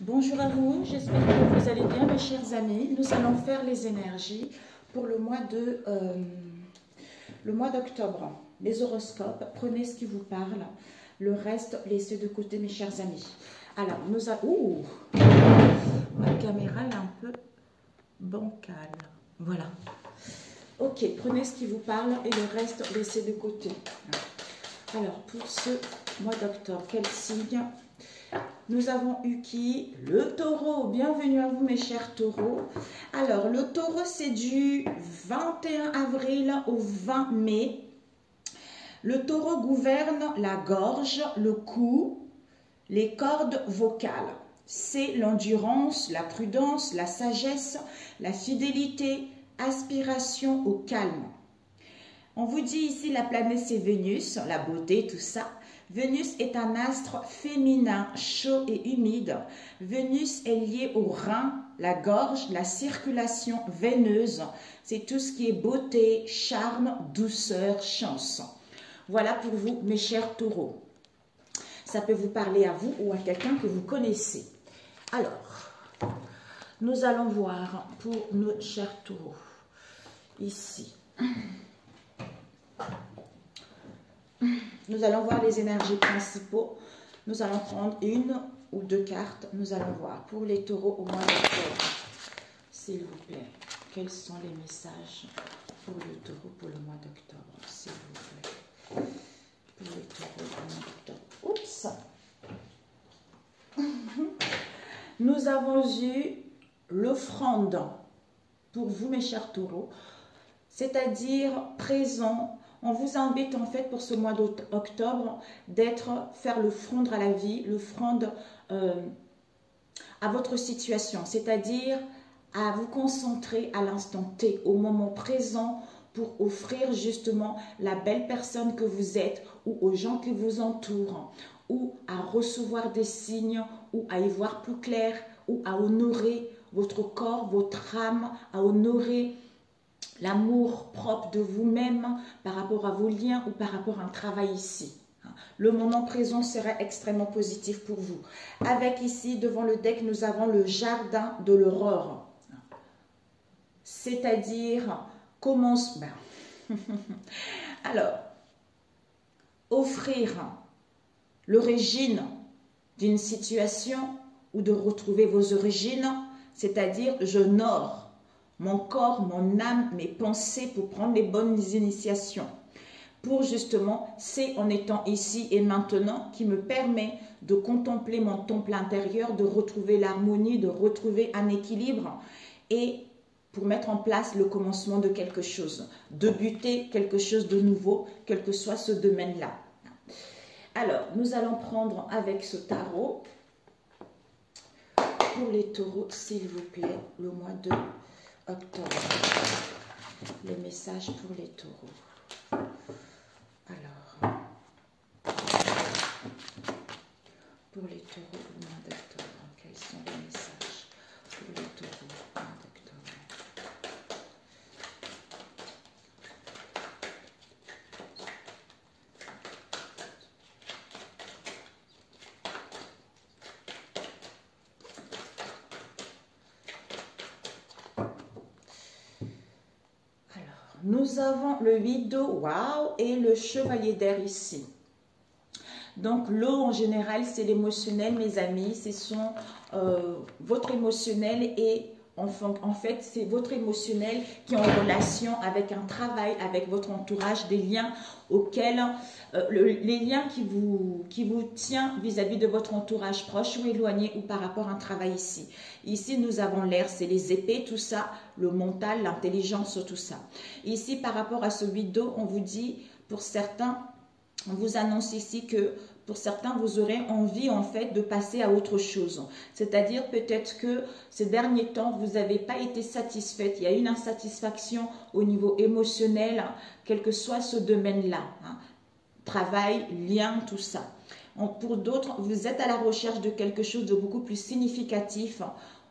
Bonjour à vous, j'espère que vous allez bien mes chers amis. Nous allons faire les énergies pour le mois d'octobre. Les horoscopes, prenez ce qui vous parle. Le reste, laissez de côté mes chers amis. Alors, nous avons... Ouh, ma caméra est un peu bancale. Voilà. Ok, prenez ce qui vous parle et le reste, laissez de côté. Alors, pour ce mois d'octobre, quel signe? Nous avons eu qui? Le taureau. Bienvenue à vous mes chers taureaux. Alors, le taureau, c'est du 21 avril au 20 mai. Le taureau gouverne la gorge, le cou, les cordes vocales. C'est l'endurance, la prudence, la sagesse, la fidélité, aspiration au calme. On vous dit ici, la planète c'est Vénus, la beauté, tout ça. Vénus est un astre féminin, chaud et humide. Vénus est liée au rein, la gorge, la circulation veineuse. C'est tout ce qui est beauté, charme, douceur, chance. Voilà pour vous, mes chers taureaux. Ça peut vous parler à vous ou à quelqu'un que vous connaissez. Alors, nous allons voir pour nos chers taureaux. Ici. Nous allons voir les énergies principaux. Nous allons prendre une ou deux cartes. Nous allons voir pour les taureaux au mois d'octobre. S'il vous plaît, quels sont les messages pour les taureaux pour le mois d'octobre? S'il vous plaît. Pour les taureaux au mois d'octobre. Oups! Nous avons eu l'offrande pour vous, mes chers taureaux. C'est-à-dire présent. On vous invite en fait pour ce mois d'octobre faire l'offrande à la vie, l'offrande à votre situation, c'est-à-dire à vous concentrer à l'instant T, au moment présent pour offrir justement la belle personne que vous êtes ou aux gens qui vous entourent ou à recevoir des signes ou à y voir plus clair ou à honorer votre corps, votre âme, à honorer l'amour propre de vous-même par rapport à vos liens ou par rapport à un travail ici. Le moment présent serait extrêmement positif pour vous. Avec ici, devant le deck, nous avons le jardin de l'aurore. C'est-à-dire, commence... Alors, offrir l'origine d'une situation ou de retrouver vos origines, c'est-à-dire, j'honore mon corps, mon âme, mes pensées pour prendre les bonnes initiations. Pour justement, c'est en étant ici et maintenant qui me permet de contempler mon temple intérieur, de retrouver l'harmonie, de retrouver un équilibre et pour mettre en place le commencement de quelque chose, de buter quelque chose de nouveau, quel que soit ce domaine-là. Alors, nous allons prendre avec ce tarot, pour les taureaux, s'il vous plaît, le mois de octobre. Les messages pour les taureaux. Alors, pour les taureaux au mois d'octobre, quels sont les messages pour les taureaux au mois d'octobre? Nous avons le 8 d'eau, waouh, et le chevalier d'air ici. Donc l'eau en général, c'est l'émotionnel, mes amis. Ce sont votre émotionnel et en fait, c'est votre émotionnel qui est en relation avec un travail, avec votre entourage, des liens auxquels, les liens qui vous tient vis-à-vis de votre entourage proche ou éloigné ou par rapport à un travail ici. Ici, nous avons l'air, c'est les épées, tout ça, le mental, l'intelligence, tout ça. Ici, par rapport à ce 8 d'eau, on vous dit, pour certains, on vous annonce ici que pour certains, vous aurez envie en fait de passer à autre chose. C'est-à-dire peut-être que ces derniers temps, vous n'avez pas été satisfaite. Il y a une insatisfaction au niveau émotionnel, quel que soit ce domaine-là. Hein. Travail, lien, tout ça. Pour d'autres, vous êtes à la recherche de quelque chose de beaucoup plus significatif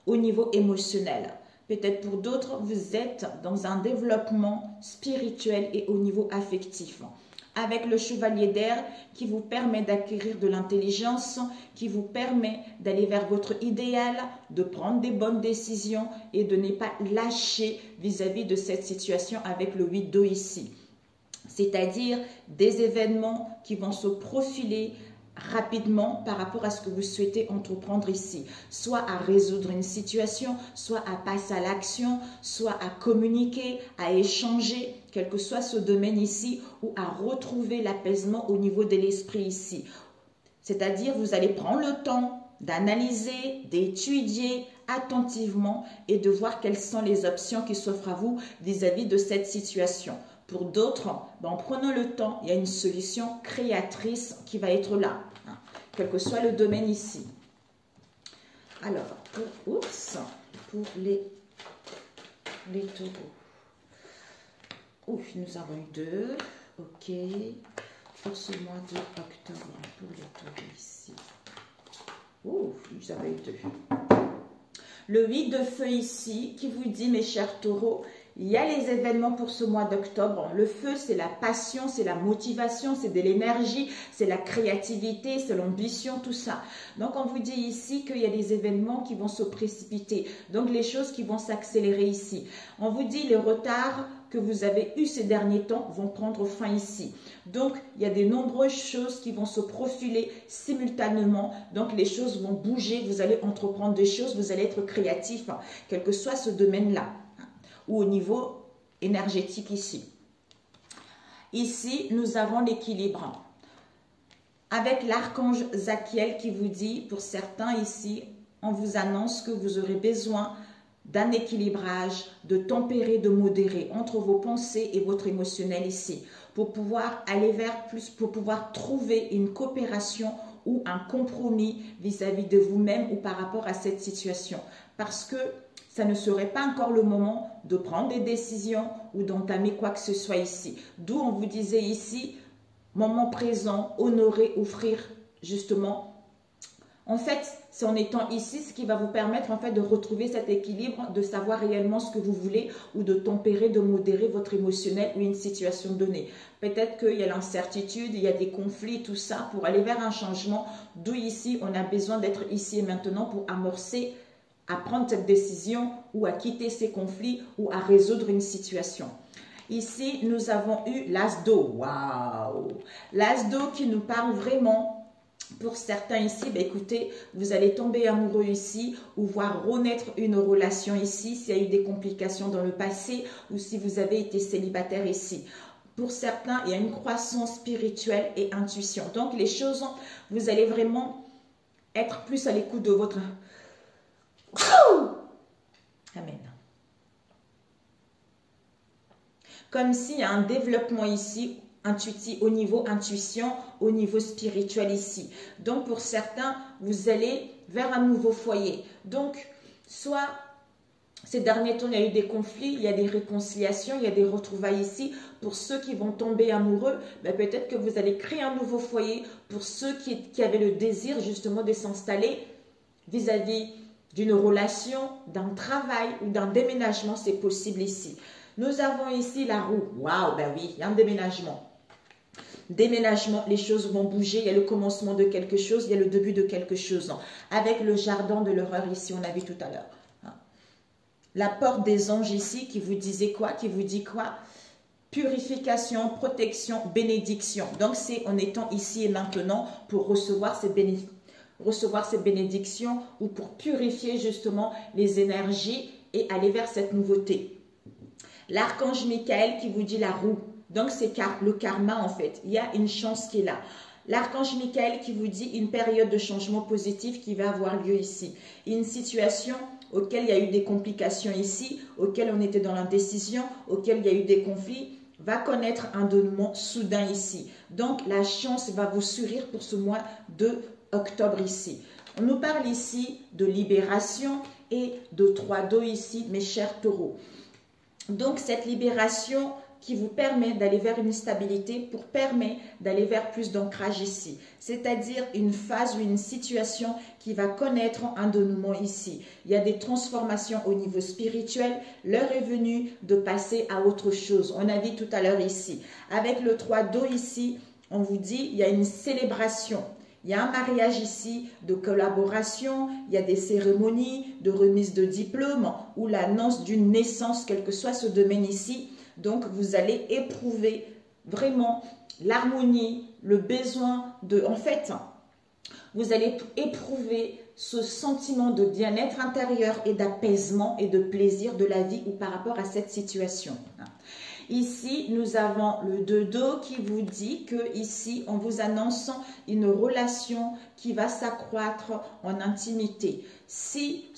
au niveau émotionnel. Peut-être pour d'autres, vous êtes dans un développement spirituel et au niveau affectif. avec le chevalier d'air qui vous permet d'acquérir de l'intelligence, qui vous permet d'aller vers votre idéal, de prendre des bonnes décisions et de ne pas lâcher vis-à-vis de cette situation avec le 8 d'eau ici. C'est-à-dire des événements qui vont se profiler rapidement par rapport à ce que vous souhaitez entreprendre ici, soit à résoudre une situation, soit à passer à l'action, soit à communiquer, à échanger, quel que soit ce domaine ici, ou à retrouver l'apaisement au niveau de l'esprit ici. C'est-à-dire vous allez prendre le temps d'analyser, d'étudier attentivement et de voir quelles sont les options qui s'offrent à vous vis-à-vis de cette situation. Pour d'autres, en prenant le temps, il y a une solution créatrice qui va être là, hein, quel que soit le domaine ici. Alors, pour les taureaux. Ouf, nous avons eu 2. Ok. Pour ce mois de octobre, pour les taureaux ici. Ouf, nous avons eu 2. Le 8 de feu ici, qui vous dit, mes chers taureaux, il y a les événements pour ce mois d'octobre. Le feu, c'est la passion, c'est la motivation, c'est de l'énergie, c'est la créativité, c'est l'ambition, tout ça. Donc, on vous dit ici qu'il y a des événements qui vont se précipiter. Donc, les choses qui vont s'accélérer ici. On vous dit les retards que vous avez eus ces derniers temps vont prendre fin ici. Donc, il y a de nombreuses choses qui vont se profiler simultanément. Donc, les choses vont bouger, vous allez entreprendre des choses, vous allez être créatif, hein, quel que soit ce domaine-là. Ou au niveau énergétique ici. Ici, nous avons l'équilibre. Avec l'archange Zachiel qui vous dit, pour certains ici, on vous annonce que vous aurez besoin d'un équilibrage, de tempérer, de modérer entre vos pensées et votre émotionnel ici, pour pouvoir aller vers plus, pour pouvoir trouver une coopération ou un compromis vis-à-vis de vous-même ou par rapport à cette situation. Parce que ça ne serait pas encore le moment de prendre des décisions ou d'entamer quoi que ce soit ici. D'où on vous disait ici, moment présent, honorer, offrir justement. En fait, c'est en étant ici ce qui va vous permettre en fait de retrouver cet équilibre, de savoir réellement ce que vous voulez ou de tempérer, de modérer votre émotionnel ou une situation donnée. Peut-être qu'il y a l'incertitude, il y a des conflits, tout ça, pour aller vers un changement. D'où ici, on a besoin d'être ici et maintenant pour amorcer à prendre cette décision ou à quitter ces conflits ou à résoudre une situation. Ici, nous avons eu l'as d'eau. Waouh! L'as d'eau qui nous parle vraiment, pour certains ici, ben écoutez, vous allez tomber amoureux ici ou voir renaître une relation ici s'il y a eu des complications dans le passé ou si vous avez été célibataire ici. Pour certains, il y a une croissance spirituelle et intuition. Donc, les choses, vous allez vraiment être plus à l'écoute de votre... Amen. Comme s'il y a un développement ici, intuitif, au niveau intuition, au niveau spirituel ici. Donc, pour certains, vous allez vers un nouveau foyer. Donc, soit ces derniers temps, il y a eu des conflits, il y a des réconciliations, il y a des retrouvailles ici. Pour ceux qui vont tomber amoureux, ben peut-être que vous allez créer un nouveau foyer. Pour ceux qui avaient le désir justement de s'installer vis-à-vis d'une relation, d'un travail ou d'un déménagement, c'est possible ici. Nous avons ici la roue. Waouh, ben oui, il y a un déménagement. Déménagement, les choses vont bouger, il y a le commencement de quelque chose, il y a le début de quelque chose. Avec le jardin de l'horreur ici, on a vu tout à l'heure. La porte des anges ici qui vous disait quoi? Qui vous dit quoi? Purification, protection, bénédiction. Donc c'est en étant ici et maintenant pour recevoir ces bénédictions ou pour purifier justement les énergies et aller vers cette nouveauté. L'archange Michael qui vous dit la roue. Donc c'est le karma en fait. Il y a une chance qui est là. L'archange Michael qui vous dit une période de changement positif qui va avoir lieu ici. Une situation auquel il y a eu des complications ici, auquel on était dans l'indécision, auquel il y a eu des conflits, va connaître un donnement soudain ici. Donc la chance va vous sourire pour ce mois de octobre ici. On nous parle ici de libération et de 3 d'eau ici, mes chers taureaux. Donc cette libération qui vous permet d'aller vers une stabilité, pour permettre d'aller vers plus d'ancrage ici. C'est-à-dire une phase ou une situation qui va connaître un dénouement ici. Il y a des transformations au niveau spirituel. L'heure est venue de passer à autre chose. On a dit tout à l'heure ici. Avec le 3 d'eau ici, on vous dit il y a une célébration. Il y a un mariage ici de collaboration, il y a des cérémonies de remise de diplôme ou l'annonce d'une naissance, quel que soit ce domaine ici. Donc, vous allez éprouver vraiment l'harmonie, le besoin de... En fait, vous allez éprouver ce sentiment de bien-être intérieur et d'apaisement et de plaisir de la vie ou par rapport à cette situation. Ici, nous avons le 2 d'eau qui vous dit que ici, on vous annonce une relation qui va s'accroître en intimité. Si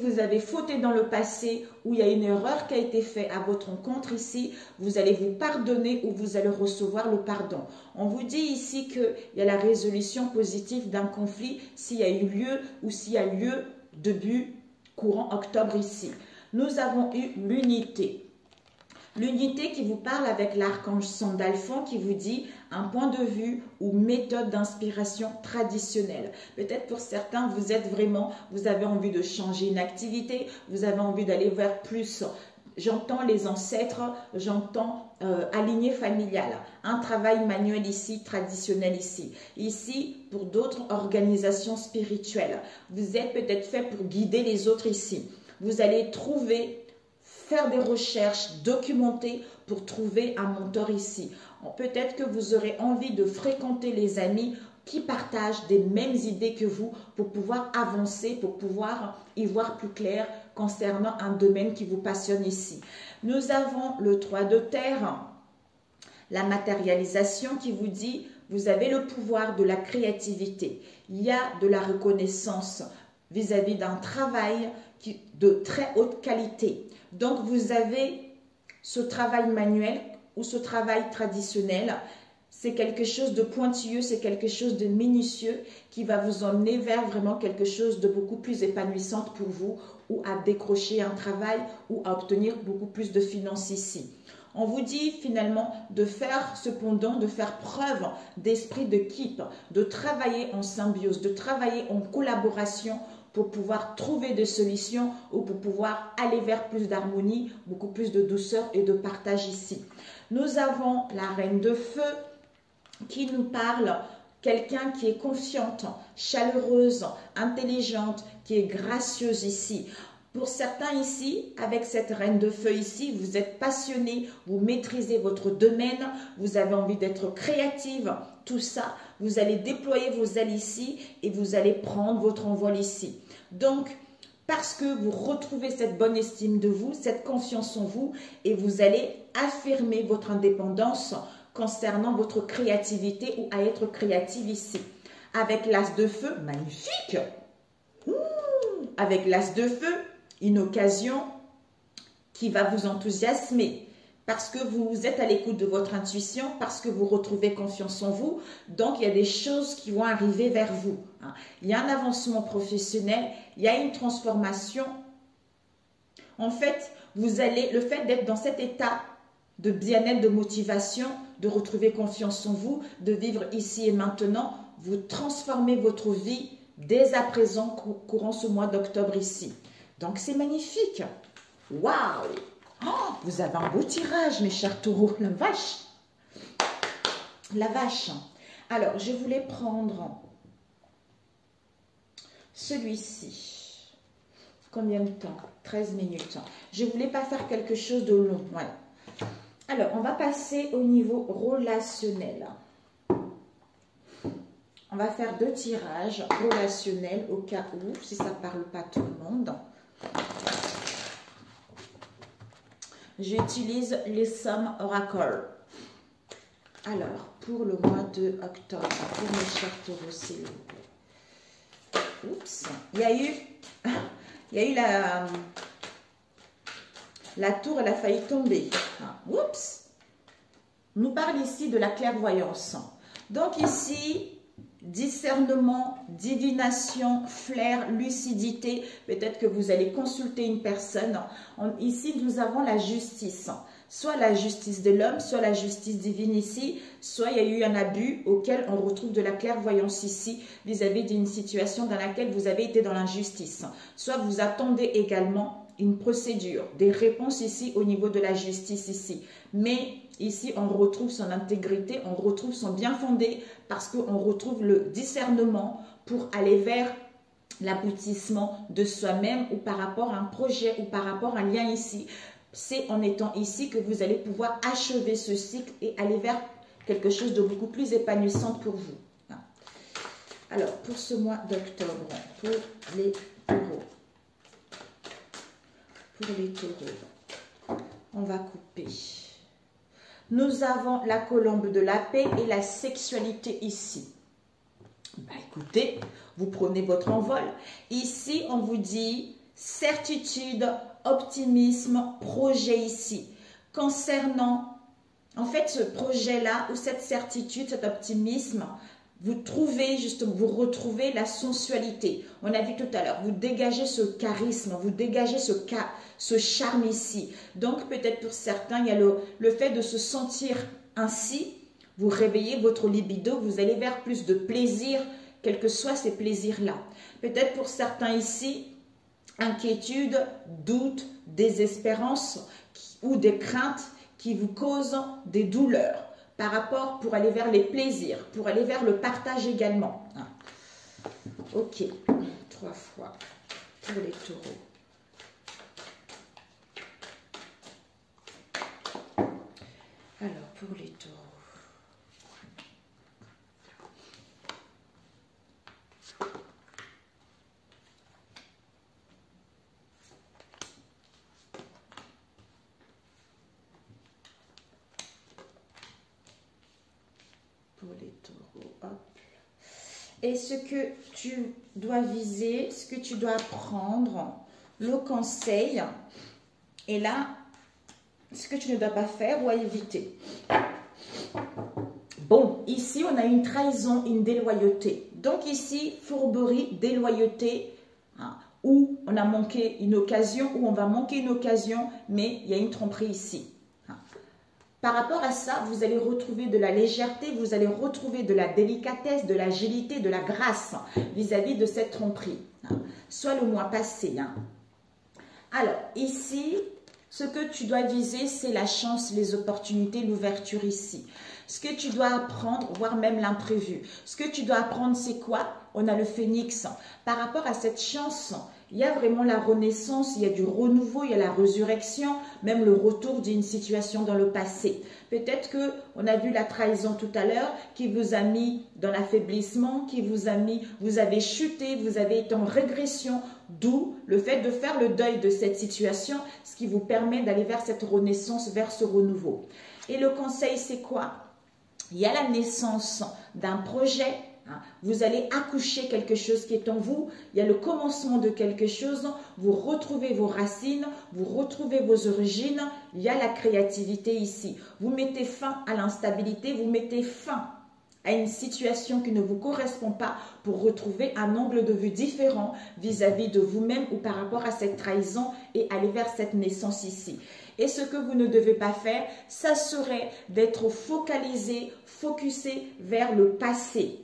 vous avez fauté dans le passé ou il y a une erreur qui a été faite à votre encontre ici, vous allez vous pardonner ou vous allez recevoir le pardon. On vous dit ici qu'il y a la résolution positive d'un conflit s'il y a eu lieu ou s'il y a lieu début courant octobre ici. Nous avons eu l'unité. L'unité qui vous parle avec l'archange Sandalphon qui vous dit un point de vue ou méthode d'inspiration traditionnelle. Peut-être pour certains, vous avez envie de changer une activité, vous avez envie d'aller vers plus. J'entends les ancêtres, j'entends aligné familial, un travail manuel ici, traditionnel ici. Ici, pour d'autres organisations spirituelles, vous êtes peut-être fait pour guider les autres ici. Vous allez faire des recherches, documenter pour trouver un mentor ici. Peut-être que vous aurez envie de fréquenter les amis qui partagent des mêmes idées que vous pour pouvoir avancer, pour pouvoir y voir plus clair concernant un domaine qui vous passionne ici. Nous avons le 3 de terre, la matérialisation qui vous dit vous avez le pouvoir de la créativité. Il y a de la reconnaissance vis-à-vis d'un travail de très haute qualité. Donc, vous avez ce travail manuel ou ce travail traditionnel. C'est quelque chose de pointilleux, c'est quelque chose de minutieux qui va vous emmener vers vraiment quelque chose de beaucoup plus épanouissant pour vous ou à décrocher un travail ou à obtenir beaucoup plus de finances ici. On vous dit finalement de faire cependant, de faire preuve d'esprit d'équipe, de travailler en symbiose, de travailler en collaboration pour pouvoir trouver des solutions ou pour pouvoir aller vers plus d'harmonie, beaucoup plus de douceur et de partage ici. Nous avons la reine de feu qui nous parle, quelqu'un qui est confiante, chaleureuse, intelligente, qui est gracieuse ici. Pour certains ici, avec cette reine de feu ici, vous êtes passionné, vous maîtrisez votre domaine, vous avez envie d'être créative, tout ça, vous allez déployer vos ailes ici et vous allez prendre votre envol ici. Donc, parce que vous retrouvez cette bonne estime de vous, cette confiance en vous et vous allez affirmer votre indépendance concernant votre créativité ou à être créative ici. Avec l'as de feu, magnifique! Avec l'as de feu, une occasion qui va vous enthousiasmer parce que vous êtes à l'écoute de votre intuition, parce que vous retrouvez confiance en vous. Donc, il y a des choses qui vont arriver vers vous. Il y a un avancement professionnel, il y a une transformation. En fait, le fait d'être dans cet état de bien-être, de motivation, de retrouver confiance en vous, de vivre ici et maintenant, vous transformez votre vie dès à présent courant ce mois d'octobre ici. Donc, c'est magnifique. Waouh! Oh, vous avez un beau tirage, mes chers taureaux. La vache! La vache. Alors, je voulais prendre celui-ci. Combien de temps? 13 minutes. Je ne voulais pas faire quelque chose de long. Voilà. Alors, on va passer au niveau relationnel. On va faire 2 tirages relationnels au cas où, si ça ne parle pas tout le monde. J'utilise les sommes Oracle. Alors, pour le mois de octobre, pour mes chers taureaux, s'il vous plaît. Oups, il y a eu la tour, elle a failli tomber. Oups. On nous parle ici de la clairvoyance. Donc ici, discernement, divination, flair, lucidité. Peut-être que vous allez consulter une personne. Ici, nous avons la justice. soit la justice de l'homme, soit la justice divine ici, soit il y a eu un abus auquel on retrouve de la clairvoyance ici vis-à-vis d'une situation dans laquelle vous avez été dans l'injustice. Soit vous attendez également une procédure, des réponses ici au niveau de la justice ici. Mais ici, on retrouve son intégrité, on retrouve son bien fondé parce qu'on retrouve le discernement pour aller vers l'aboutissement de soi-même ou par rapport à un projet ou par rapport à un lien ici. C'est en étant ici que vous allez pouvoir achever ce cycle et aller vers quelque chose de beaucoup plus épanouissant pour vous. Alors, pour ce mois d'octobre, pour les taureaux. Pour les taureaux, on va couper. Nous avons la colombe de la paix et la sexualité ici. Bah, écoutez, vous prenez votre envol. Ici, on vous dit certitude, optimisme, projet ici. Concernant, en fait, ce projet-là, ou cette certitude, cet optimisme, vous trouvez justement, vous retrouvez la sensualité. On a vu tout à l'heure, vous dégagez ce charisme, vous dégagez ce charme ici. Donc, peut-être pour certains, il y a le fait de se sentir ainsi. Vous réveillez votre libido, vous allez vers plus de plaisir, quels que soient ces plaisirs-là. Peut-être pour certains ici, inquiétude, doute, désespérance ou des craintes qui vous causent des douleurs par rapport pour aller vers les plaisirs, pour aller vers le partage également. Ok, 3 fois pour les taureaux. Alors, pour les taureaux. Pour les taureaux, hop. Et ce que tu dois viser, ce que tu dois prendre, le conseil, et là, ce que tu ne dois pas faire ou à éviter. Bon, ici, on a une trahison, une déloyauté. Donc ici, fourberie, déloyauté, où on a manqué une occasion, où on va manquer une occasion, mais il y a une tromperie ici. Par rapport à ça, vous allez retrouver de la légèreté, vous allez retrouver de la délicatesse, de l'agilité, de la grâce vis-à-vis de cette tromperie. Soit le mois passé. Alors, ici, ce que tu dois viser, c'est la chance, les opportunités, l'ouverture ici. Ce que tu dois apprendre, voire même l'imprévu. Ce que tu dois apprendre, c'est quoi? On a le phénix. Par rapport à cette chance, il y a vraiment la renaissance, il y a du renouveau, il y a la résurrection, même le retour d'une situation dans le passé. Peut-être qu'on a vu la trahison tout à l'heure qui vous a mis dans l'affaiblissement, qui vous a mis, vous avez chuté, vous avez été en régression, d'où le fait de faire le deuil de cette situation, ce qui vous permet d'aller vers cette renaissance, vers ce renouveau. Et le conseil, c'est quoi? Il y a la naissance d'un projet. Vous allez accoucher quelque chose qui est en vous, il y a le commencement de quelque chose, vous retrouvez vos racines, vous retrouvez vos origines, il y a la créativité ici. Vous mettez fin à l'instabilité, vous mettez fin à une situation qui ne vous correspond pas pour retrouver un angle de vue différent vis-à-vis de vous-même ou par rapport à cette trahison et aller vers cette naissance ici. Et ce que vous ne devez pas faire, ça serait d'être focalisé, focusé vers le passé.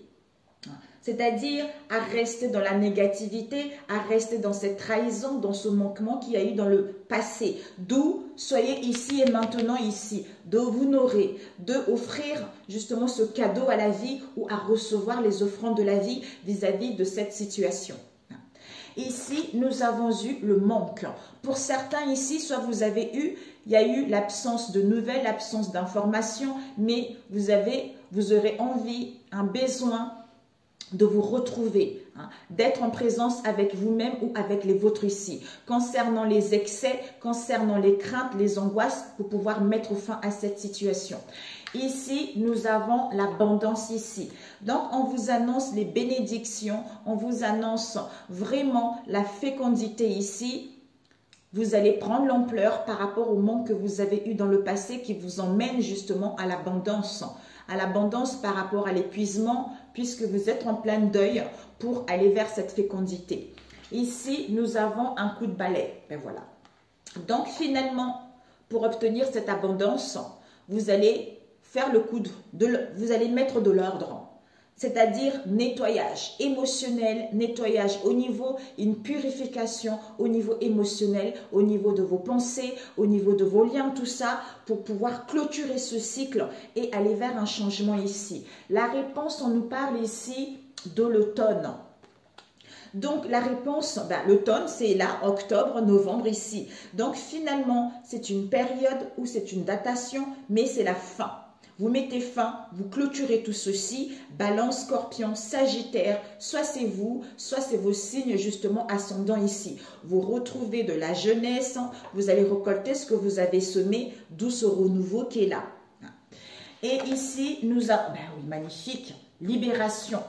C'est-à-dire à rester dans la négativité, à rester dans cette trahison, dans ce manquement qu'il y a eu dans le passé. D'où soyez ici et maintenant ici, de vous honorer, de offrir justement ce cadeau à la vie ou à recevoir les offrandes de la vie vis-à-vis de cette situation. Ici, nous avons eu le manque. Pour certains ici, soit vous avez eu, il y a eu l'absence de nouvelles, l'absence d'informations, mais vous aurez envie, un besoin de vous retrouver, d'être en présence avec vous-même ou avec les vôtres ici. Concernant les excès, concernant les craintes, les angoisses, pour pouvoir mettre fin à cette situation. Ici, nous avons l'abondance ici. Donc, on vous annonce les bénédictions, on vous annonce vraiment la fécondité ici. Vous allez prendre l'ampleur par rapport au manque que vous avez eu dans le passé qui vous emmène justement à l'abondance. À l'abondance par rapport à l'épuisement, puisque vous êtes en plein deuil pour aller vers cette fécondité. Ici, nous avons un coup de balai. Ben voilà. Donc, finalement, pour obtenir cette abondance, vous allez faire le coup vous allez mettre de l'ordre. C'est-à-dire nettoyage émotionnel, nettoyage au niveau, une purification au niveau émotionnel, au niveau de vos pensées, au niveau de vos liens, tout ça, pour pouvoir clôturer ce cycle et aller vers un changement ici. La réponse, on nous parle ici de l'automne. Donc, la réponse, l'automne, c'est là, octobre, novembre, ici. Donc, finalement, c'est une période où c'est une datation, mais c'est la fin. Vous mettez fin, vous clôturez tout ceci, Balance, Scorpion, Sagittaire, soit c'est vous, soit c'est vos signes justement ascendants ici. Vous retrouvez de la jeunesse, vous allez récolter ce que vous avez semé, d'où ce renouveau qui est là. Et ici, nous avons, oui, magnifique, libération.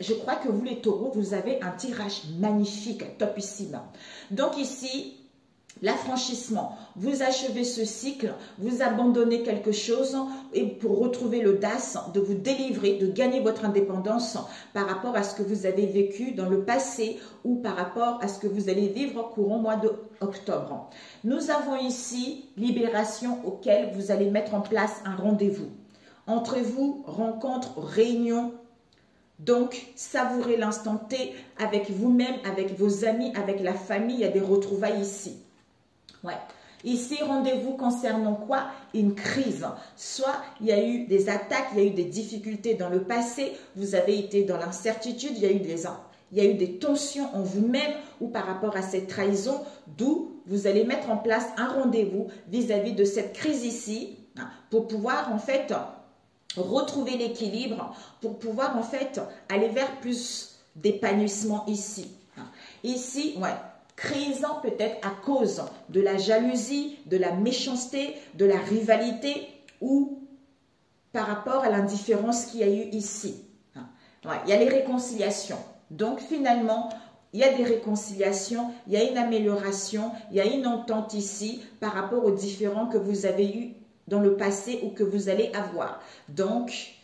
Je crois que vous les taureaux, vous avez un tirage magnifique, topissime. Donc ici, l'affranchissement, vous achevez ce cycle, vous abandonnez quelque chose et pour retrouver l'audace de vous délivrer, de gagner votre indépendance par rapport à ce que vous avez vécu dans le passé ou par rapport à ce que vous allez vivre au courant mois d'octobre. Nous avons ici libération auquel vous allez mettre en place un rendez-vous. Entre vous, rencontre, réunion. Donc, savourez l'instant T avec vous-même, avec vos amis, avec la famille. Il y a des retrouvailles ici. Ouais. Ici, rendez-vous concernant quoi? Une crise. Soit il y a eu des attaques, il y a eu des difficultés dans le passé, vous avez été dans l'incertitude, il y a eu des tensions en vous-même ou par rapport à cette trahison, d'où vous allez mettre en place un rendez-vous vis-à-vis de cette crise ici, pour pouvoir en fait retrouver l'équilibre, pour pouvoir en fait aller vers plus d'épanouissement ici. Ici, ouais. Crise peut-être à cause de la jalousie, de la méchanceté, de la rivalité ou par rapport à l'indifférence qu'il y a eu ici. Ouais, il y a les réconciliations. Donc finalement, il y a des réconciliations, il y a une amélioration, il y a une entente ici par rapport aux différends que vous avez eus dans le passé ou que vous allez avoir. Donc,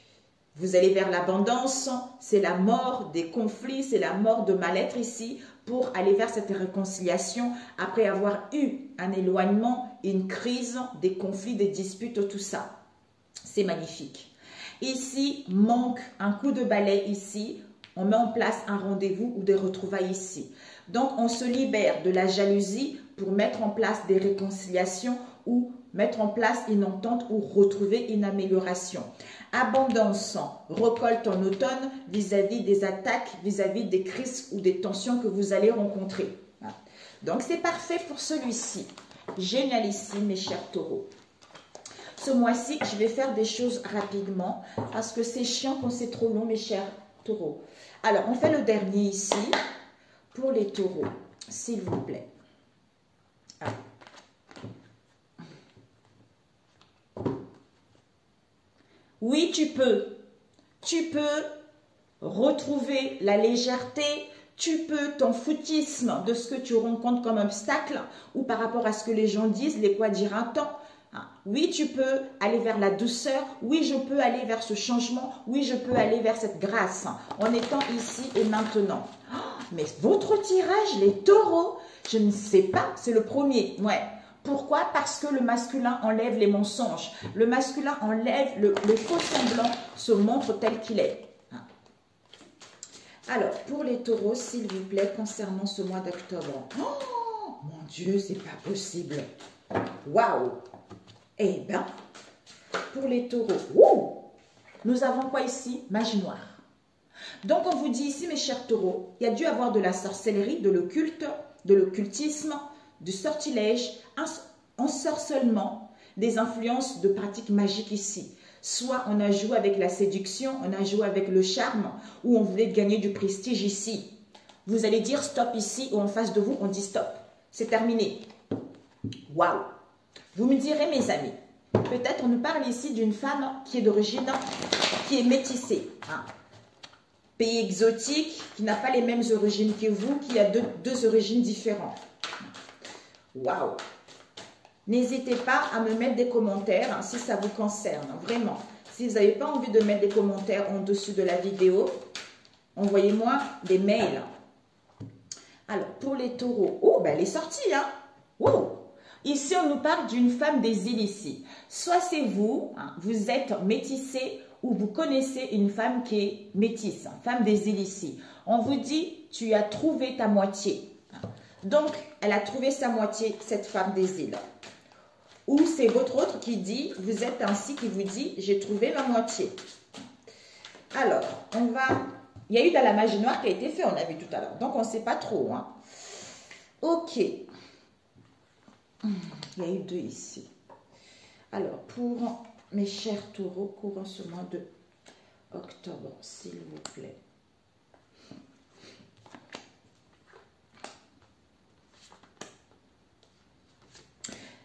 vous allez vers l'abondance, c'est la mort des conflits, c'est la mort de mal-être ici pour aller vers cette réconciliation après avoir eu un éloignement, une crise, des conflits, des disputes, tout ça. C'est magnifique. Ici, manque un coup de balai ici, on met en place un rendez-vous ou des retrouvailles ici. Donc, on se libère de la jalousie pour mettre en place des réconciliations ou mettre en place une entente ou retrouver une amélioration. Abondance, récolte en automne vis-à-vis des attaques, vis-à-vis des crises ou des tensions que vous allez rencontrer. Donc, c'est parfait pour celui-ci. Génialissime, mes chers taureaux. Ce mois-ci, je vais faire des choses rapidement parce que c'est chiant quand c'est trop long, mes chers taureaux. Alors, on fait le dernier ici pour les taureaux, s'il vous plaît. Oui, tu peux retrouver la légèreté, tu peux ton foutisme de ce que tu rencontres comme obstacle ou par rapport à ce que les gens disent, les quoi dire un temps. Oui, tu peux aller vers la douceur, oui, je peux aller vers ce changement, oui, je peux aller vers cette grâce en étant ici et maintenant. Oh, mais votre tirage, les taureaux, je ne sais pas, c'est le premier, ouais. Pourquoi? Parce que le masculin enlève les mensonges. Le masculin enlève le faux semblant, se montre tel qu'il est. Alors, pour les taureaux, s'il vous plaît, concernant ce mois d'octobre. Oh, mon Dieu, c'est pas possible. Waouh! Eh bien, pour les taureaux, nous avons quoi ici? Magie noire. Donc, on vous dit ici, mes chers taureaux, il y a dû avoir de la sorcellerie, de l'occulte, de l'occultisme, du sortilège, ensorcellement, des influences de pratiques magiques ici. Soit on a joué avec la séduction, on a joué avec le charme, ou on voulait gagner du prestige ici. Vous allez dire stop ici, ou en face de vous, on dit stop. C'est terminé. Waouh! Vous me direz, mes amis, peut-être on nous parle ici d'une femme qui est d'origine, qui est métissée. Pays exotique, qui n'a pas les mêmes origines que vous, qui a deux origines différentes. Waouh! N'hésitez pas à me mettre des commentaires si ça vous concerne, vraiment. Si vous n'avez pas envie de mettre des commentaires en dessous de la vidéo, envoyez-moi des mails. Alors, pour les taureaux, oh, ben elle est sortie, hein? Oh! Ici, on nous parle d'une femme des îles ici. Soit c'est vous, hein, vous êtes métissé ou vous connaissez une femme qui est métisse, hein, femme des îles ici. On vous dit, tu as trouvé ta moitié. Donc, elle a trouvé sa moitié, cette femme des îles. Ou c'est votre autre qui dit, vous êtes ainsi qui vous dit, j'ai trouvé ma moitié. Alors, on va... Il y a eu de la magie noire qui a été faite, on a vu tout à l'heure. Donc, on ne sait pas trop. Hein. Ok. Il y a eu 2 ici. Alors, pour mes chers taureaux, courant ce mois de octobre, s'il vous plaît.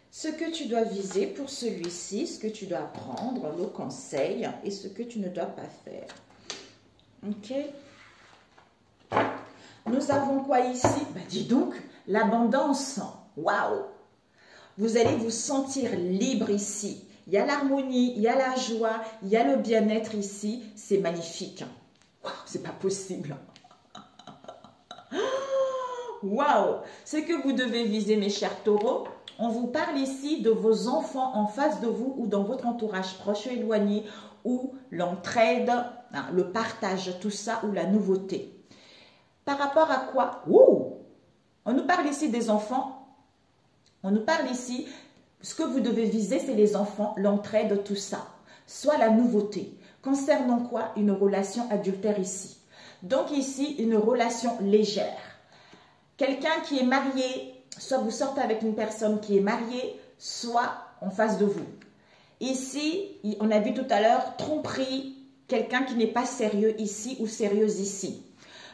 Ce que tu dois viser pour celui-ci, ce que tu dois apprendre, le conseil et ce que tu ne dois pas faire. Ok. Nous avons quoi ici? Bah, dis donc, l'abondance. Waouh! Vous allez vous sentir libre ici. Il y a l'harmonie, il y a la joie, il y a le bien-être ici. C'est magnifique. Waouh, c'est pas possible. Waouh! Ce que vous devez viser, mes chers taureaux, on vous parle ici de vos enfants en face de vous ou dans votre entourage proche ou éloigné, ou l'entraide, hein, le partage, tout ça, ou la nouveauté. Par rapport à quoi? Ouh! On nous parle ici des enfants. On nous parle ici, ce que vous devez viser, c'est les enfants, l'entraide, tout ça. Soit la nouveauté. Concernant quoi? Une relation adultère ici. Donc ici, une relation légère. Quelqu'un qui est marié, soit vous sortez avec une personne qui est mariée, soit en face de vous. Ici, on a vu tout à l'heure, tromperie, quelqu'un qui n'est pas sérieux ici ou sérieuse ici.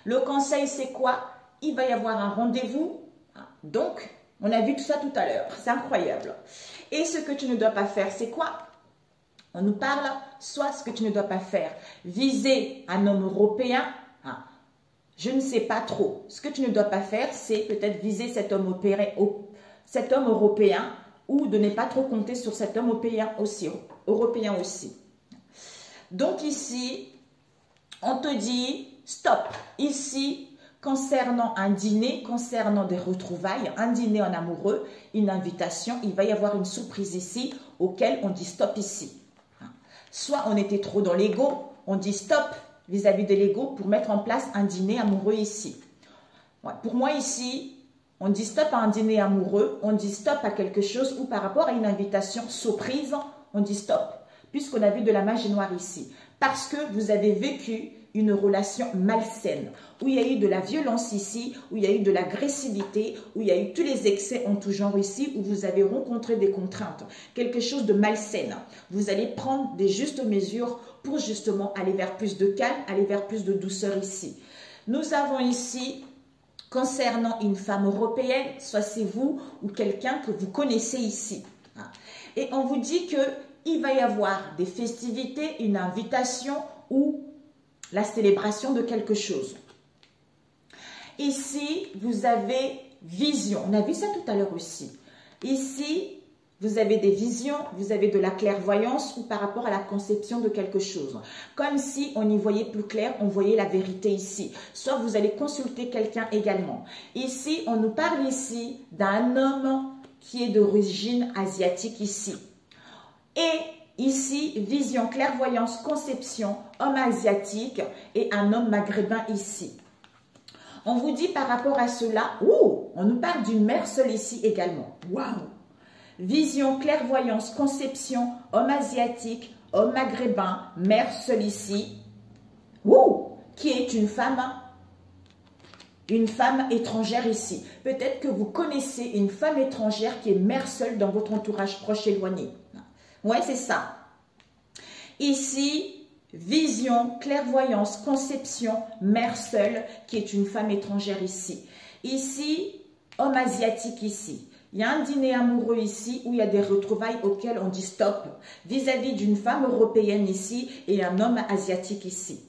Le conseil, c'est quoi? Il va y avoir un rendez-vous. Donc, on a vu tout ça tout à l'heure. C'est incroyable. Et ce que tu ne dois pas faire, c'est quoi? On nous parle, soit ce que tu ne dois pas faire. Viser un homme européen. Je ne sais pas trop. Ce que tu ne dois pas faire, c'est peut-être viser cet homme européen ou de ne pas trop compter sur cet homme européen aussi. Donc ici, on te dit, stop. Ici, concernant un dîner, concernant des retrouvailles, un dîner en amoureux, une invitation, il va y avoir une surprise ici auquel on dit stop ici. Soit on était trop dans l'ego, on dit stop vis-à-vis de l'ego pour mettre en place un dîner amoureux ici. Ouais, pour moi ici, on dit stop à un dîner amoureux, on dit stop à quelque chose ou par rapport à une invitation surprise, on dit stop. Puisqu'on a vu de la magie noire ici. Parce que vous avez vécu une relation malsaine, où il y a eu de la violence ici, où il y a eu de l'agressivité, où il y a eu tous les excès en tout genre ici, où vous avez rencontré des contraintes, quelque chose de malsaine. Vous allez prendre des justes mesures pour justement aller vers plus de calme, aller vers plus de douceur ici. Nous avons ici, concernant une femme européenne, soit c'est vous ou quelqu'un que vous connaissez ici. Et on vous dit qu'il va y avoir des festivités, une invitation ou la célébration de quelque chose. Ici, vous avez vision. On a vu ça tout à l'heure aussi. Ici, vous avez des visions, vous avez de la clairvoyance ou par rapport à la conception de quelque chose. Comme si on y voyait plus clair, on voyait la vérité ici. Soit vous allez consulter quelqu'un également. Ici, on nous parle ici d'un homme qui est d'origine asiatique ici. Et ici, vision, clairvoyance, conception, homme asiatique et un homme maghrébin ici. On vous dit par rapport à cela, on nous parle d'une mère seule ici également. Waouh! Vision, clairvoyance, conception, homme asiatique, homme maghrébin, mère seule ici. Qui est une femme étrangère ici. Peut-être que vous connaissez une femme étrangère qui est mère seule dans votre entourage proche éloigné. Ouais, c'est ça. Ici, vision, clairvoyance, conception, mère seule, qui est une femme étrangère ici. Ici, homme asiatique ici. Il y a un dîner amoureux ici où il y a des retrouvailles auxquelles on dit stop vis-à-vis d'une femme européenne ici et un homme asiatique ici.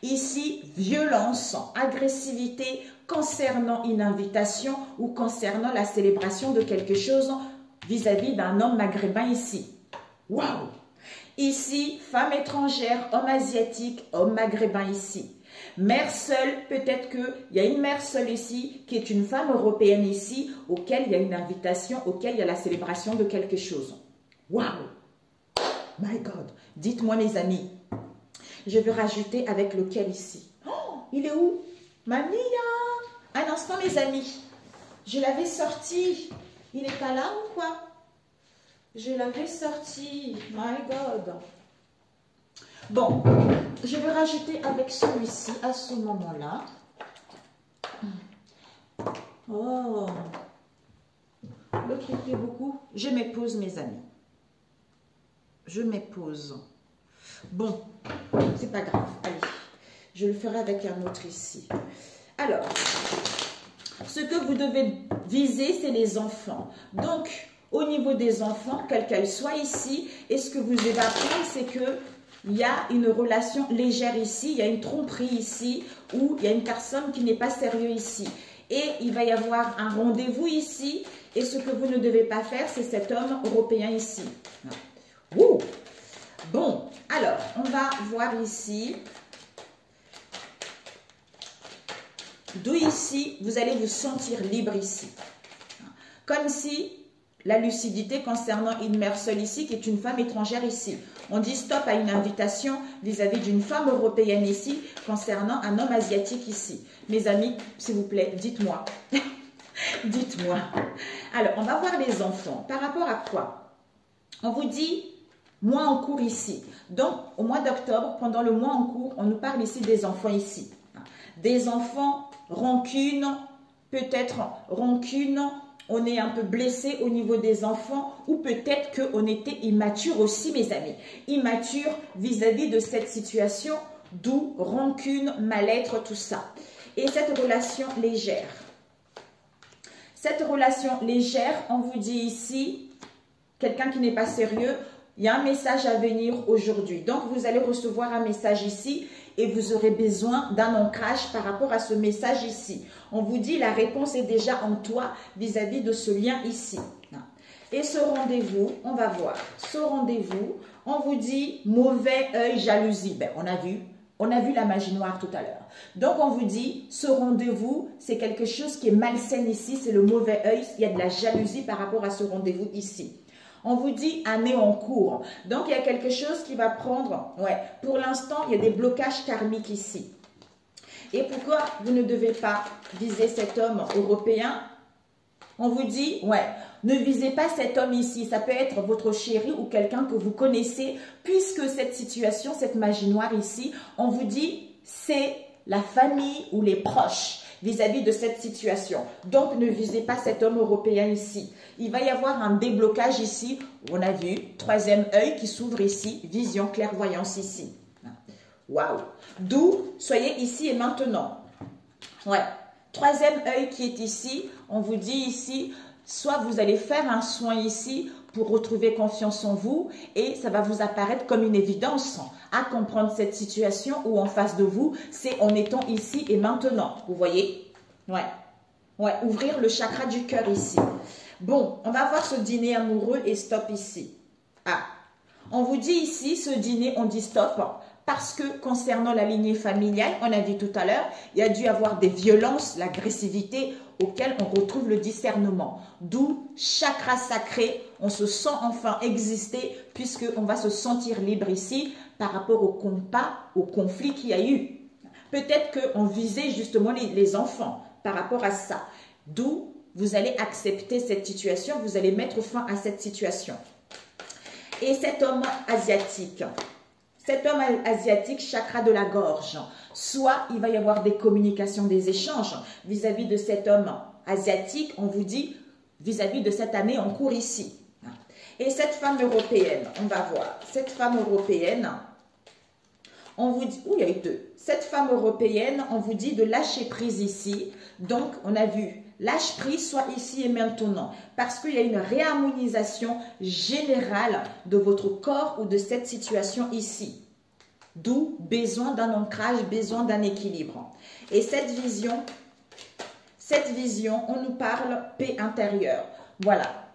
Ici, violence, agressivité concernant une invitation ou concernant la célébration de quelque chose vis-à-vis d'un homme maghrébin ici. Waouh! Ici, femme étrangère, homme asiatique, homme maghrébin ici. Mère seule, peut-être qu'il y a une mère seule ici, qui est une femme européenne ici, auquel il y a une invitation, auquel il y a la célébration de quelque chose. Waouh! My God! Dites-moi mes amis, je vais rajouter avec lequel ici. Oh, il est où? Mamia! Un instant mes amis, je l'avais sorti. Il est pas là ou quoi? Je l'avais sorti. My God! Bon, je vais rajouter avec celui-ci à ce moment-là. Oh, l'autre il plaît beaucoup. Je m'épose mes amis. Je m'épose. Bon, c'est pas grave. Allez, je le ferai avec un autre ici. Alors, ce que vous devez viser, c'est les enfants. Donc, au niveau des enfants, quelle qu'elle soit ici, et ce que vous devez apprendre, c'est que il y a une relation légère ici, il y a une tromperie ici, ou il y a une personne qui n'est pas sérieuse ici. Et il va y avoir un rendez-vous ici, et ce que vous ne devez pas faire, c'est cet homme européen ici. Ouh. Bon, alors, on va voir ici. D'où ici, vous allez vous sentir libre ici. Comme si la lucidité concernant une mère seule ici, qui est une femme étrangère ici. On dit stop à une invitation vis-à-vis d'une femme européenne ici, concernant un homme asiatique ici. Mes amis, s'il vous plaît, dites-moi. Dites-moi. Alors, on va voir les enfants. Par rapport à quoi? On vous dit mois en cours ici. Donc, au mois d'octobre, pendant le mois en cours, on nous parle ici des enfants ici. Des enfants, rancune, peut-être rancune, on est un peu blessé au niveau des enfants ou peut-être qu'on était immature aussi, mes amis. Immature vis-à-vis de cette situation, d'où rancune, mal-être, tout ça. Et cette relation légère. Cette relation légère, on vous dit ici, quelqu'un qui n'est pas sérieux, il y a un message à venir aujourd'hui. Donc, vous allez recevoir un message ici et vous aurez besoin d'un ancrage par rapport à ce message ici. On vous dit la réponse est déjà en toi vis-à-vis de ce lien ici. Et ce rendez-vous, on va voir. Ce rendez-vous, on vous dit mauvais œil, jalousie. Ben, on a vu la magie noire tout à l'heure. Donc, on vous dit, ce rendez-vous, c'est quelque chose qui est malsain ici, c'est le mauvais œil. Il y a de la jalousie par rapport à ce rendez-vous ici. On vous dit année en cours. Donc, il y a quelque chose qui va prendre... Ouais, pour l'instant, il y a des blocages karmiques ici. Et pourquoi vous ne devez pas viser cet homme européen? On vous dit, ouais, ne visez pas cet homme ici. Ça peut être votre chéri ou quelqu'un que vous connaissez. Puisque cette situation, cette magie noire ici, on vous dit, c'est la famille ou les proches vis-à-vis de cette situation. Donc, ne visez pas cet homme européen ici. Il va y avoir un déblocage ici. On a vu, troisième œil qui s'ouvre ici, vision, clairvoyance ici. Waouh! D'où, soyez ici et maintenant. Ouais. Troisième œil qui est ici, on vous dit ici, soit vous allez faire un soin ici pour retrouver confiance en vous et ça va vous apparaître comme une évidence à comprendre cette situation où en face de vous, c'est en étant ici et maintenant. Vous voyez? Ouais. Ouais, ouvrir le chakra du cœur ici. Bon, on va voir ce dîner amoureux et stop ici. Ah, on vous dit ici, ce dîner, on dit stop parce que concernant la lignée familiale, on a dit tout à l'heure, il y a dû avoir des violences, l'agressivité auxquelles on retrouve le discernement. D'où chakra sacré, on se sent enfin exister puisqu'on va se sentir libre ici par rapport au combat, au conflit qu'il y a eu. Peut-être qu'on visait justement les enfants par rapport à ça. D'où vous allez accepter cette situation, vous allez mettre fin à cette situation. Et cet homme asiatique, chakra de la gorge, soit il va y avoir des communications, des échanges vis-à-vis de cet homme asiatique, on vous dit vis-à-vis de cette année en cours ici. Et cette femme européenne, on va voir, cette femme européenne, on vous dit, il y a eu deux. Cette femme européenne, on vous dit de lâcher prise ici. Donc, on a vu, lâche prise soit ici et maintenant. Parce qu'il y a une réharmonisation générale de votre corps ou de cette situation ici. D'où besoin d'un ancrage, besoin d'un équilibre. Et cette vision, on nous parle paix intérieure. Voilà.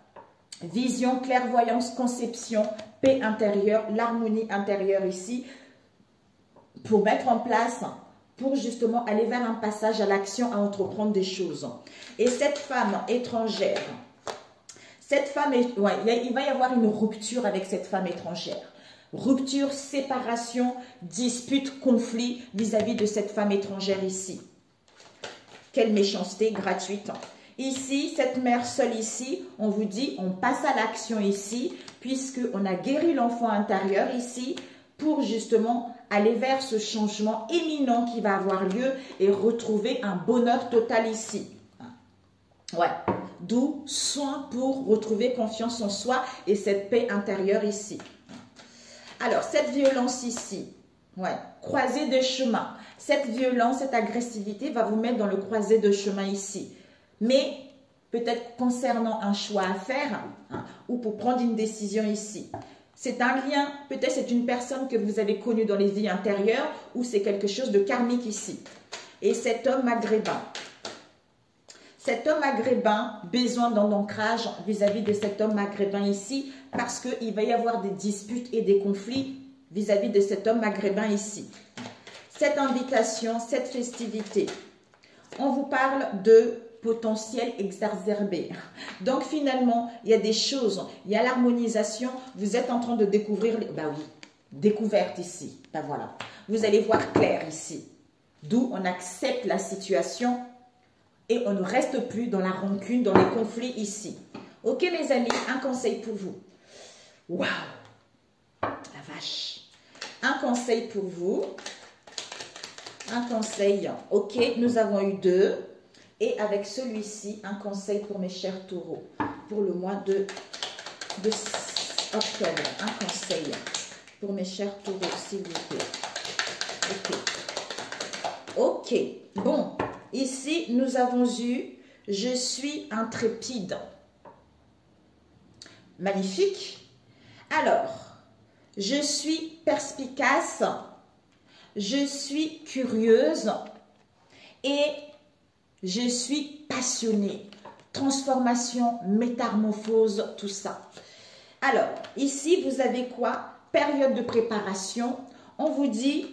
Vision, clairvoyance, conception, paix intérieure, l'harmonie intérieure ici. Pour mettre en place pour justement aller vers un passage à l'action, à entreprendre des choses. Et cette femme étrangère, il va y avoir une rupture avec cette femme étrangère. Rupture, séparation, dispute, conflit vis-à-vis de cette femme étrangère ici. Quelle méchanceté gratuite. Ici, cette mère seule ici, on vous dit, on passe à l'action ici, puisqu'on a guéri l'enfant intérieur ici, pour justement aller vers ce changement éminent qui va avoir lieu et retrouver un bonheur total ici. Ouais, d'où soin pour retrouver confiance en soi et cette paix intérieure ici. Alors, cette violence ici, ouais, croisée de chemin. Cette violence, cette agressivité va vous mettre dans le croisé de chemin ici. Mais peut-être concernant un choix à faire ou pour prendre une décision ici. C'est un lien, peut-être c'est une personne que vous avez connue dans les vies intérieures ou c'est quelque chose de karmique ici. Et cet homme maghrébin. Cet homme maghrébin, besoin d'un ancrage vis-à-vis de cet homme maghrébin ici parce qu'il va y avoir des disputes et des conflits vis-à-vis de cet homme maghrébin ici. Cette invitation, cette festivité, on vous parle de potentiel exacerbé. Donc finalement, il y a des choses, il y a l'harmonisation, vous êtes en train de découvrir, oui, découverte ici, voilà. Vous allez voir clair ici, d'où on accepte la situation et on ne reste plus dans la rancune, dans les conflits ici. Ok mes amis, un conseil pour vous. Waouh, la vache. Un conseil pour vous. Un conseil, ok, nous avons eu 2. Et avec celui-ci, un conseil pour mes chers taureaux, pour le mois de octobre. Un conseil pour mes chers taureaux, s'il vous plaît. Ok. Ok. Bon, ici, nous avons eu « Je suis intrépide ». Magnifique. Alors, je suis perspicace, je suis curieuse et je suis passionnée. Transformation, métamorphose, tout ça. Alors, ici, vous avez quoi? Période de préparation. On vous dit,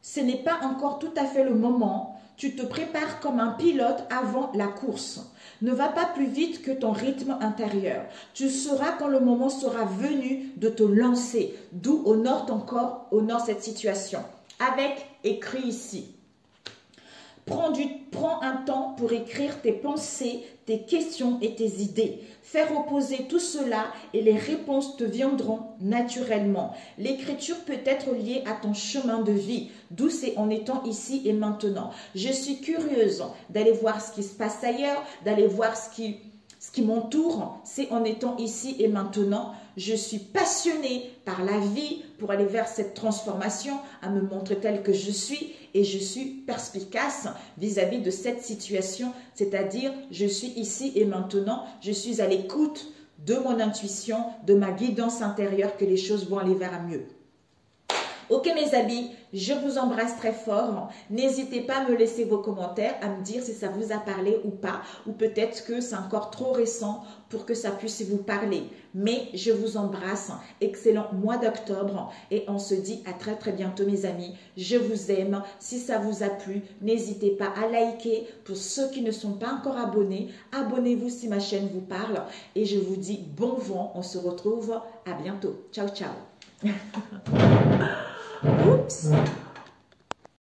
ce n'est pas encore tout à fait le moment. Tu te prépares comme un pilote avant la course. Ne va pas plus vite que ton rythme intérieur. Tu sauras quand le moment sera venu de te lancer. D'où honore ton corps, honore cette situation. Avec écrit ici. Prends un temps pour écrire tes pensées, tes questions et tes idées. Faire opposer tout cela et les réponses te viendront naturellement. L'écriture peut être liée à ton chemin de vie, d'où c'est en étant ici et maintenant. Je suis curieuse d'aller voir ce qui se passe ailleurs, d'aller voir ce qui m'entoure, c'est en étant ici et maintenant. Je suis passionnée par la vie pour aller vers cette transformation, à me montrer telle que je suis et je suis perspicace vis-à-vis de cette situation, c'est-à-dire je suis ici et maintenant, je suis à l'écoute de mon intuition, de ma guidance intérieure que les choses vont aller vers un mieux. Ok mes amis, je vous embrasse très fort. N'hésitez pas à me laisser vos commentaires, à me dire si ça vous a parlé ou pas. Ou peut-être que c'est encore trop récent pour que ça puisse vous parler. Mais je vous embrasse. Excellent mois d'octobre. Et on se dit à très très bientôt mes amis. Je vous aime. Si ça vous a plu, n'hésitez pas à liker. Pour ceux qui ne sont pas encore abonnés, abonnez-vous si ma chaîne vous parle. Et je vous dis bon vent. On se retrouve à bientôt. Ciao, ciao. Oups.